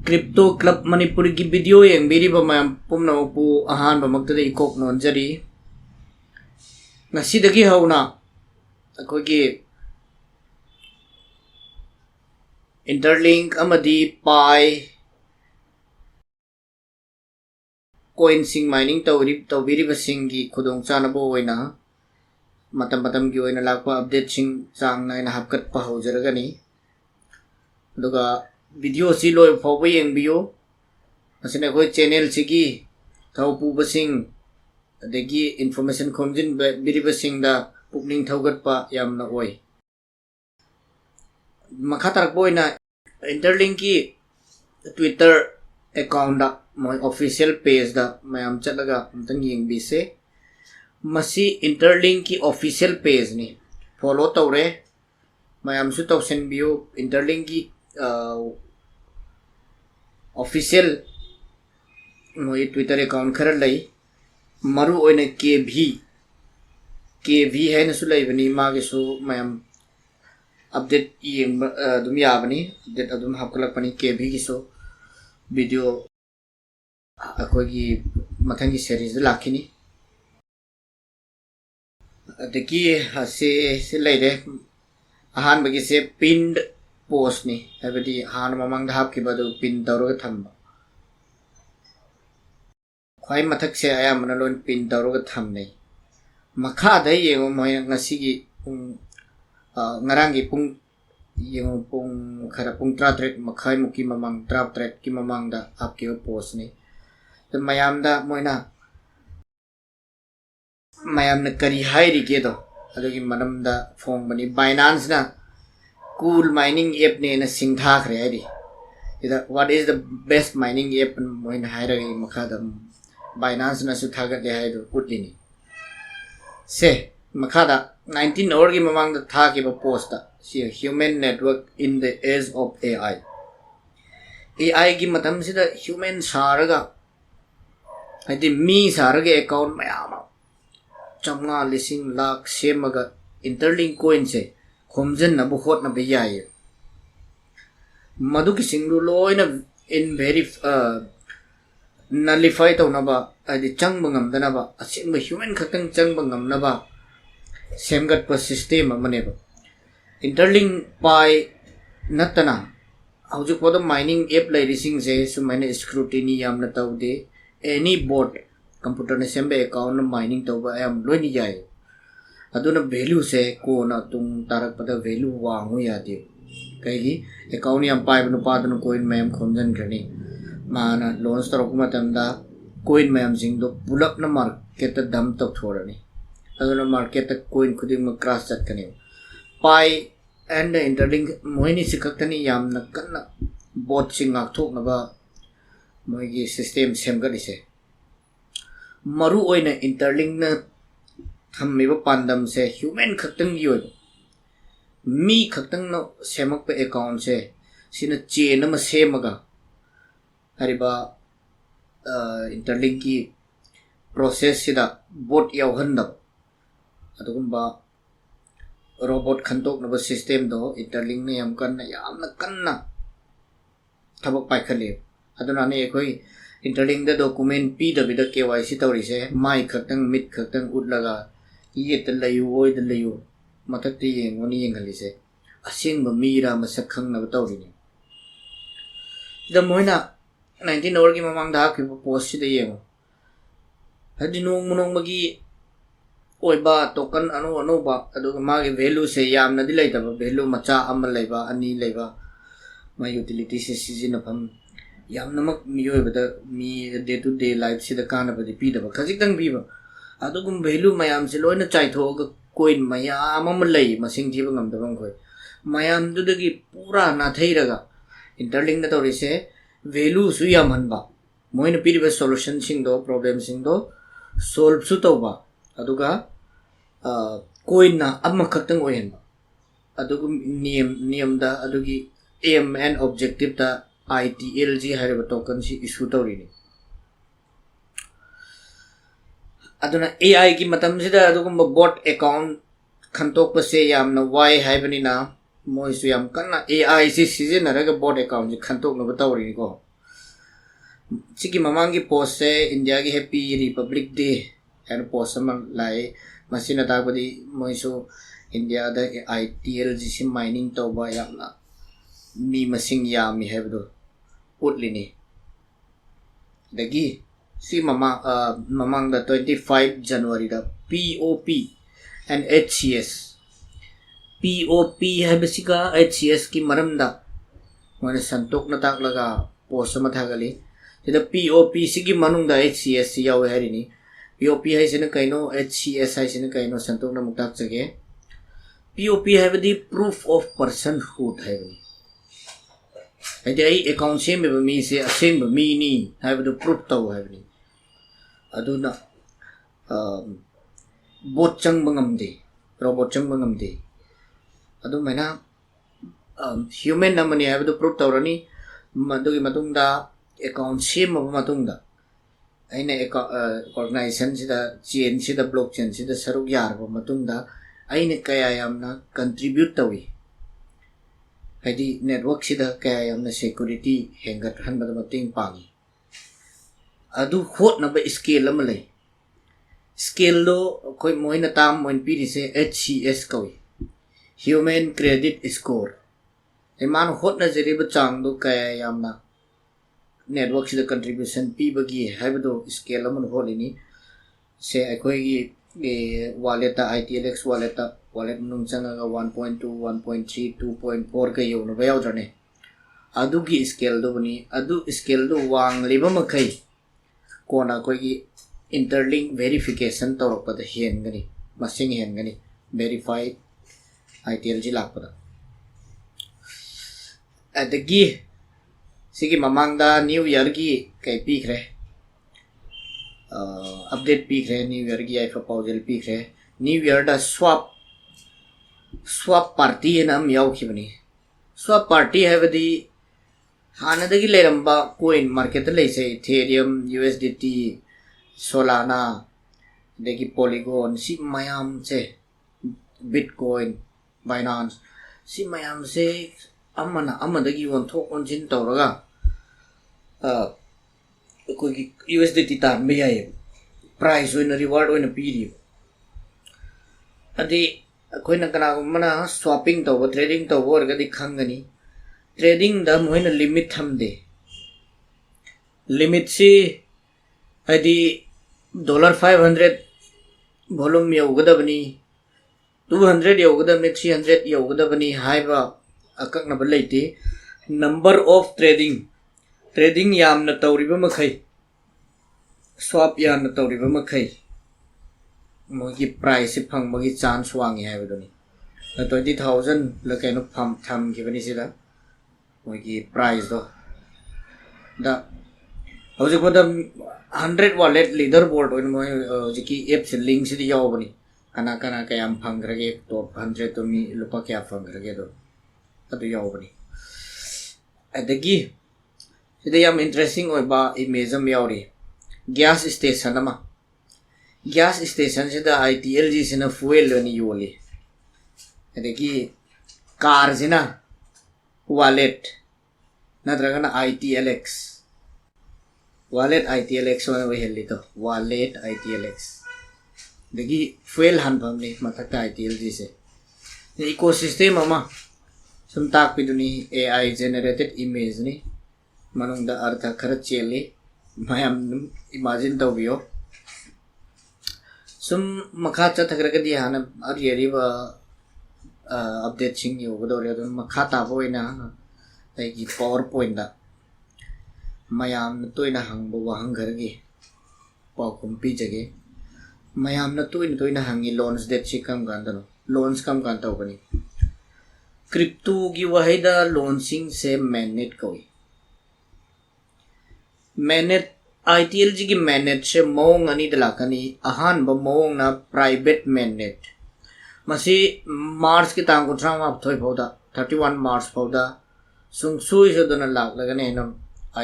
crypto club Manipur की video येंबिरिबा मयam पुमनमपु अहानबा मक्तदा इकोक नोंजरी ngasiदगी हौना अखोगी interlink अमदी पाई coin सिंग mining तौबिरिबा सिंगी खुदोंचानबो ओइना मतम मतम की ओइना लाकपा अपडेट सिंग चांग नाइना हपकटपा हौजरगनी दुगा वीडियो सी लोय फावबा येंबियो असने कोई चैनल सिगी थौपुबा सिंग अदगी इन्फॉर्मेशन खोमजिन बिरिबा सिंगदा पुकनिंग थौगटपा यामना ओइ मखा तरकबो ओइना इंटरलिंक की ट्विटर अकाउंट दा मोय ऑफिशियल पेज दा मयम चलगा अमतंग येंबिसे मसी इंटरलिंक की ऑफिशियल पेज नि फॉलो तौरे मयम सु तौसनबियो इंटरलिंक की ऑफिशियल मोय ट्विटर अकाउंट खर लई मरु ओइना केभी है नसु लईबनी मागेसु मयम अपडेट येंग दुम याबनी अपडेट अदुम हपकलकपनी केभी गिसो वीडियो अखोगी मथंगी सीरीज लाखिनी अदगी से लेरे अहान बगी से पिन्ड पोस्ट नि हैबदी हान ममंग धाप की बदु पिन तौरग थंबा ख्वाई मथक से आया मनलोन पिन तौरग थंबने मखा दई येंगो मोय ngasiगी ngarangi pung yengo pung khara pung 33 makhai muki mamang 33 ki mamang da apke post ni to mayam da moina mayam na kari hairi ke do adogi manam da phone bani Binance na cool mining app ne na singtha khre ari ida what is the best mining app moina haira gi makha da Binance na su thaga de hai do utlini se makha da 19 hour की ममांग था कि post सी human network in the age of AI की मतम से human सारगा हदी मी सारगे account मयाम चंगा लिसिंग लाख सेमगा इंटरलिंक कोइन से खोमजन न बुखोट न बियाय मधु की सिंगु लोइना इन वेरी नलिफाई तौनबा हदी चंग बंगमदनबा असिंग ह्यूमन खतंग चंग बंगमनबा सेमगट सिस्टम अमनेब इंटरलिंक पाई नतना हौजुक पद माइनिंग एप लैरिसिंग से सुमाइने स्क्रूटिनी यामना तौदे एनी बोट कंप्यूटर ने सेमबे अकाउंट माइनिंग तौबा याम लोइनी जाय अदुना वैल्यू से कोना तुम तारक पद वैल्यू वांगु यादे कहीं अकाउंट याम पाइब नुपादन कोइन मैम खोमजन खनी माना लॉन्च तरक मतंदा कोइन मैम सिंग दो पुलअप न मार्केट दम तक थोड़नी अदुना मार्केट कोइन खुदिंग में क्रॉस चटकने पाई एंड इंटरलिंक मोहिनी सिकक्तनी यामना कन्ना बोट सिंग आक्थोकनबा मोइगी सिस्टम सेमगदिसे मरु ओइना इंटरलिंक न थम्मिबा पांदम से ह्यूमन खक्तंग योय मी खक्तंग न सेमक अकाउंट से सिना चेन म सेमगा हरिबा इंटरलिंक की प्रोसेस सिदा बोट यावहंदब अदुगुम्बा रोबोट खंतोकनबा सिस्टम दो इंटरलिंक ने यामना कन्ना थबक पाइखले अदुना ने एखोई इंटरलिंक द डॉक्यूमेंट पी दबिदा केवाईसी तौरिसे माइ खक्तंग मिट खक्तंग उडलगा ये त लयु ओइ द लयु मथक्ति येंगोनी येंगलिसे असिंगबा मीरा मसक खंगनब तौरिनि द मोइना 19 और की ममांग दा की पोस्ट सिदा येंगो हदि नोंगमगी ओइबा टोकन अनु अनुबा अदुगा मागे वैल्यू से यामना दि लैतबा वैल्यू मचा अमा लैबा अनि लैबा मा यूटिलिटी से सिजिनफम यामनमक मियोबदा मी डे टू डे लाइफ से द कानबदि पीदबा खजितंग पीबा अदुगुम वैल्यू मयाम से लोइना चाइथोगा कोइन मयाम अमा लै मसिंग जीव ngमदबम खोय मयाम दुदगी पूरा नाथैरगा इंटरलिंक न तौरिसे वैल्यू सु यामहनबा मोइना पीरिबा सॉल्यूशन सिंग दो प्रॉब्लम सिंग दो सॉल्व सु तौबा अदुगा कोइन ना अम्म खक्तंग ओयनबा अदुगु नियम दा अदुगी एम एंड ऑब्जेक्टिव दा ITLG हाइरबा टोकन सी इशू तौरिनी अदुना AI की मतम सिदा अदुगुम बोट अकाउंट खंतोक से यामना वाई हाइबनी ना मोइसु याम कन्ना AI से सीजनरगा बोट अकाउंट जी खंतोक न तौरिनी को सिकी ममांग की पोस्ट से इंडिया की happy republic day and post में लाए मसीन ताकबदी मोइसो इंडिया द आईटीएल जिसि माइनिंग तौबा यामना मी मसिंग यामी हैबदो उतलिनी दगी सी ममांग द 25 जनवरी दा पीओपी एंड एचसीएस पीओपी हैबसिका एचसीएस की मरमदा मोने संतोक न ताकलगा पोस्ट में थागली द पीओपी सिगी मनुंग द एचसीएस यावे हरिनी पीओपी है सिन कइनो एचसीएस है सिन कइनो संतोक न मुक्ताक जगे पीओपी हैबदी प्रूफ ऑफ पर्सनहुड हैबनी हदे आई अकाउंट सेम मी से असेंब मीनी हैबदो प्रूफ तव हैबनी अदुना बोट चंग बंगमदे रोबोट चंग बंगमदे अदु मैना ह्यूमन नमनी हैबदो प्रूफ तवरनी मदुगी मतुंगदा अकाउंट सेम मतुंगदा अने ऑर्गेनाइजेशन सिदा चेन सिदा ब्लॉकचेन सिदा सरुक यारबो मतुंगदा अने कया यामना कंट्रीब्यूट तवी हदी नेटवर्क सिदा कया यामना सिक्योरिटी हेंगत हनबद मतिंग पांगी अदु होटनब स्केल अम लay स्केल दो कोई मोइना ताम मोइन पीरिसे एचसीएस कवी ह्यूमन क्रेडिट स्कोर एमान होटना जरिब चांग दो कया यामना नेटवर्क सिदा कंट्रीब्यूशन पीबगी हैबदो स्केल अमन होलिनी से अखोई wallet ITLX wallet nung changa 1.2 1.3 2.4 ka yau no bayaw drane adu gi scale do bani adu scale do wang liba makai kona koi gi interlink verification torok pada hen gani masing hen gani verified ITLG lakpada adagi sigi mamang da new year gi kai pi khre update peak रहे new year की आई proposal peak रहे new year दा swap party है नाम यावखिबनी swap party है बदी हानदगी लेरंबा coin market लेसे Ethereum USDT Solana देगी पॉलीगॉन सी मयाम से बिटकॉइन बाइनांस सी मयाम से अमना अमदगी वंथोक ओनजिन तौरगा कोई USDT तान में आये प्राइस होना रिवार्ड होना पीरी अदे कोई न कना मना स्वैपिंग तो वो ट्रेडिंग तो वो और कदी खंगनी ट्रेडिंग दा मोहिना लिमिट हम दे लिमिट से अदे $500 वॉल्यूम योगदबनी 200 योगदबनी 300 योगदबनी हाइबा अकक न बलेते नंबर ऑफ ट्रेडिंग यामना तौरिबा मखै स्वैप यामना तौरिबा मखै मोगी प्राइस से फंगबगी चांस वांगी हैबदोनी 20,000 ल कैनो फम थम किबनी सिदा मोगी प्राइस दो दा हौजे पद 100 वॉलेट लीडर बोर्ड ओन मोय जिकी एप से लिंक सिदी यावबनी कना कना कयाम फंगरगे टॉप 100 तो मी लुपा क्या फंगरगे दो अदु यावबनी अदगी इधर याम इंटरेस्टिंग और बा इमेज में यावरी गैस स्टेशन अमा गैस स्टेशन से दा ITLG से ना फ्यूल वनी योली अदगी कार से ना वॉलेट ना तरह ना ITLX वॉलेट ITLX वाला वही हेली तो वॉलेट ITLX अदगी फ्यूल हन पमनी मतलब का ITLG से इकोसिस्टम अमा सुनताक पिदुनी AI generated image नी मनोंग दा अर्थ खर चेली मैम इमेजिन तौबियो सुम मखा चथग्रगदी हान अरियरिबा अपडेट सिंग योगदोरे दो मखा ताबोइना तैगी पावर पॉइंट दा मयाम तोइना हंगबो वहंगरगी पाकुम पीजगे मयाम तोइना हंगी लोन्स डेट सिकम गांदनो लोन्स कम गांता बनी क्रिप्टो की वहीदा लॉन्चिंग से मैनेट कोई मैनेट ITLG की मैनेट से मोंग अनी दलाकनी अहान ब मोंग ना प्राइवेट मैनेट मसी मार्च की तांग कुछ राम आप थोई पौधा 31 मार्च पौधा सुई से दोनों लाख लगने हैं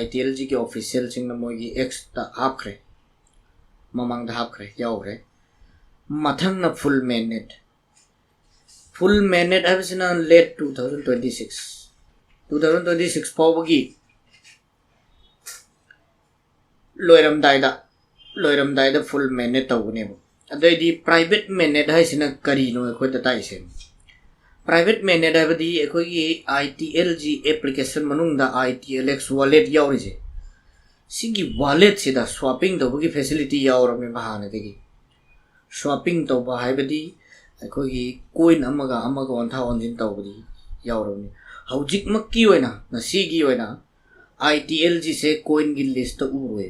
ITLG के ऑफिशियल सिंग न मोगी एक्स ता हाफ करे ममांग दा हाफ करे याव करे मथंग न फुल मैनेट है बस ना late 2026 Pawgi loiramdaida full mainnet tawne adai private mainnet haisina kari no khoi ta tai se private mainnet abadi ekhoi gi ITLG application manung da ITLX wallet yauri je sigi wallet sida swapping do gi facility yaur me bahana degi swapping to ba haibadi ekhoi gi coin amaga on tha on jin tawbadi yauroni haujik makki oina na sigi oina ITLG से coin की list उरुए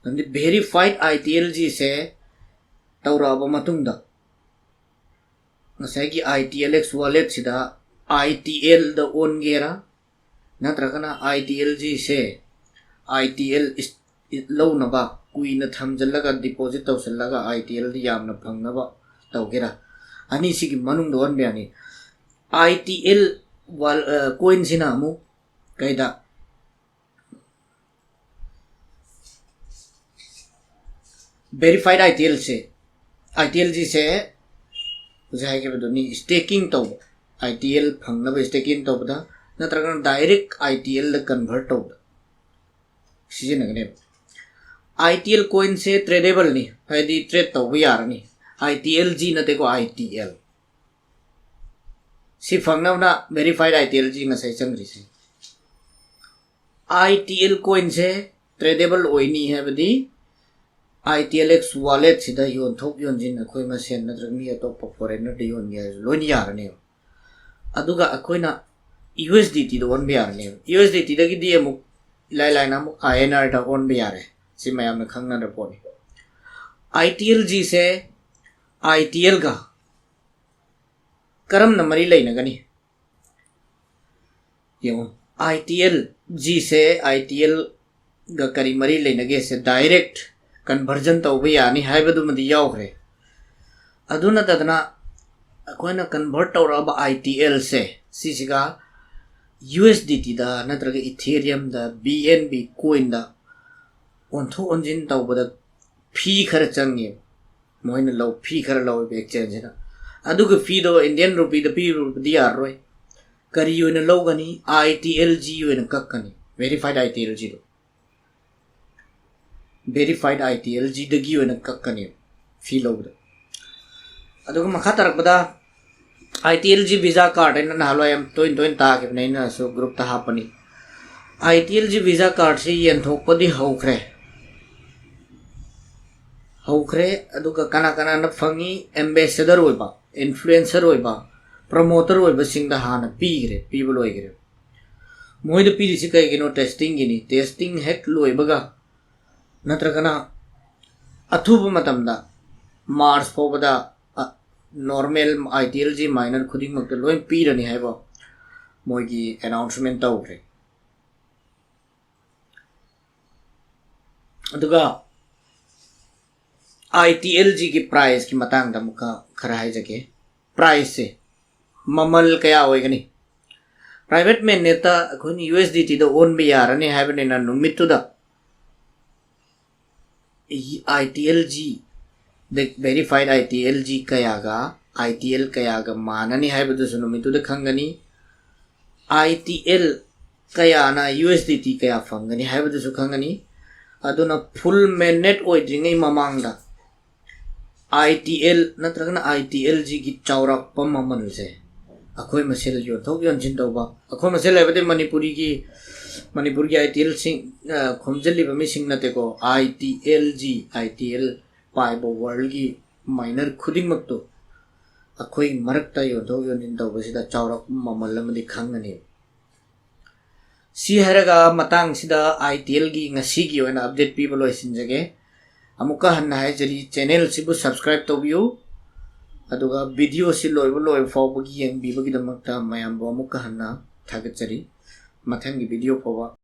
Nandi verified ITLG से तौराबा मतुंगदा नसाई की ITLX wallet सिदा ITL the own गेरा नत्रकना ITLG से ITL लो नबा कुई न थमजलगा डिपॉजिट तौसलगा ITL दी यामना फंगनबा तौगेरा अनि सिगी मनुंग दोन बेयानी ITL वाल coin सिना मु कैदा verified ITLG से जाए के बदोनी स्टेकिंग तो ITL फंगनब स्टेकिंग तो बता नत्रगन डायरेक्ट ITL द कन्वर्ट तो सीजन नगने ITL coin से ट्रेडेबल नहीं फायदी ट्रेड तो भी यार नहीं ITLG नते को ITL सी फंगनब ना verified ITLG न सही चंगरी से ITL coin से ट्रेडेबल ओई नहीं है बदी ITLX wallet sida yon thok yon jin akhoi ma sen na mi atop foreigner de yon ya loin yar ne aduga akhoi na USDT do on be yar ne USDT da gi die mu lai na mu INR da on be yar si mayam na khang na da poni ITLG se ITL ga karam na mari lai na gani yo ITLG se ITL ga kari mari lai na ge se direct conversion tawba yani haibadu madi yawre aduna tadna akoina convert tawraba ITL se sisiga USDT da natraga Ethereum da BNB coin da ontho onjin tawbada fee khara changi moina law fee khara law be exchange na aduga fee do Indian rupee da fee di arroi kari yoina law gani ITLG yoina kakkani verified ITLG do verified ITLG dagi oina kakkani feel over aduga makha tarakbada ITLG visa card ena na halo am toin ta ke na so group ta hapani ITLG visa card se yen thokpadi haukhre aduga kana na phangi ambassador oiba influencer oiba promoter oiba singda hana pibul oigre moid piri si kai gino testing hack loibaga नत्रगना अथुब मतमदा March फोबदा normal ITLG minor खुदिंग मक lion Peerni है बो मोगी announcement तौरे अदुगा ITLG की price की मतंग दा मुका खरा है जके प्राइस से ममल कया होइगनी प्राइवेट में नेता खुनी USDT दो ओन भी यारने है बने ना नुमितुदा ITLG the verified ITLG kayaga ITL kayaga manani haibadu sunumitu de khangani ITL kayana USDT kaya fangani haibadu su khangani aduna full mainnet oidringai mamangda ITL natragana ITLG ki chaurak pam mamal se akhoi masel yo thok yon jin tawba akhoi masel lebade manipur ki ITL sing khomjali bami sing nate ko ITL paibo world ki minor khuding mak to akhoi marakta yo tho yon jin tawba sida chaurak mamal amadi khangani si haraga matang sida ITL gi ngasi gi oina update people oisin jage amuka hanna hai jari channel sibu subscribe to view aduga video si loi fawbagi yang bibagi damakta mayam bo amuka hanna thagachari mathangi video phawa